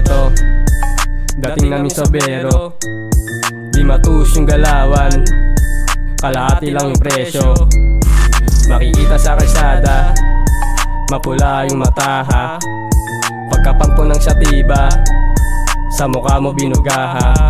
ghetto, dating namin sa bero. Di matus yung galawan, kalahati lang yung presyo. Makikita sa kalsada, mapula yung mata ha. Pagkapampo ng satiba, sa mukha mo binugaha.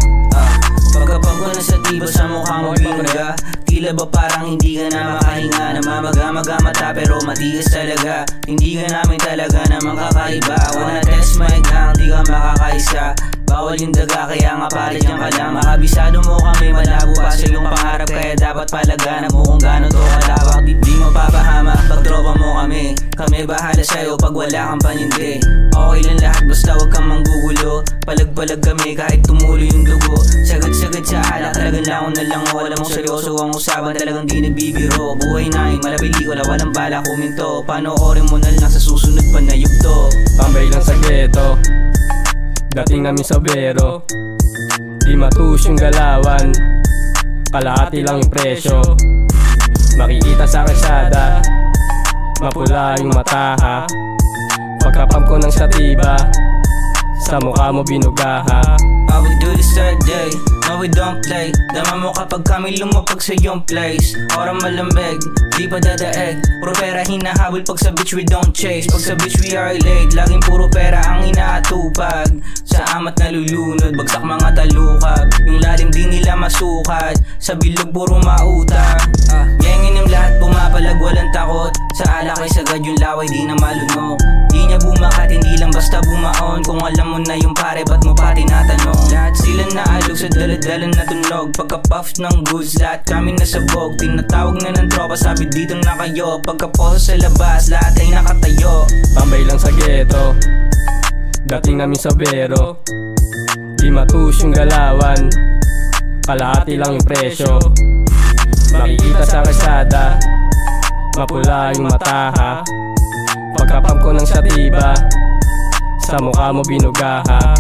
Pagkapampo ng satiba, sa mukha mo binuga. Tila ba parang hindi ka na makahinga? Namamaga-maga mata pero matigas talaga. Hindi ka namin talaga naman kakaiba. Wanna test mic lang, di ka makakaisa. Bawal yung daga kaya nga palit yan ka lang. Makabisado mo kami, malabo pa sa iyong pangarap. Kaya dapat palaganap mo kung gano'n to kalawak. Di mo papahama pag tropa mo kami. Kami bahala sa'yo pag wala kang panindi. Okay lang lahat basta wag kang manggugulo. Palag-palag kami kahit tumulo yung dugo. Sagad-sagad sa alak, talagang laon na lang. Wala mong seryoso ang usapan, talagang di nagbibiro. Buhay namin, malapelikula, walang bala kuminto. Panoorin mo na lang sa susunod pa na yugto. Tambay lang sa ghetto, dating namin sa bero. Di matus yung galawan, kalahati lang yung presyo. Makikita sa kalsada, mapula yung mata ha. Pagkapam ko ng satiba, sa mukha mo binugaha. I would do this third day, no we don't play. Dama mo kapag kami lumapag sa iyong place. Orang malambeg, di pa dadaeg. Puro pera hinahabol pag sa beach we don't chase. Pag sa beach we are late, laging puro pera ang inaatupag. Sa amat nalulunod, bagsak mga talukab. Yung lalim di nila masukat, sa bilog puro mauta. Yenginim lahat pumapalag walang takot. Sa alak ay sagad yung laway di na malunok. Di niya bumakat, hindi lang basta bumaon. Kung alam mo na yung pare, ba't mo pa tinatanong? Lahat sila naalog sa daladala na tunog. Pagka-puff ng goods, lahat kami nasabog. Tinatawag na ng tropa, sabi dito na kayo. Pagka-poso sa labas, lahat ay nakatayo. Tambay lang sa ghetto, dating namin sa bero. Di matus yung galawan, kalahati lang yung presyo. Makikita sa kalsada, mapula yung mata ha. Pagkapam ko ng satiba, sa mukha mo binugaha.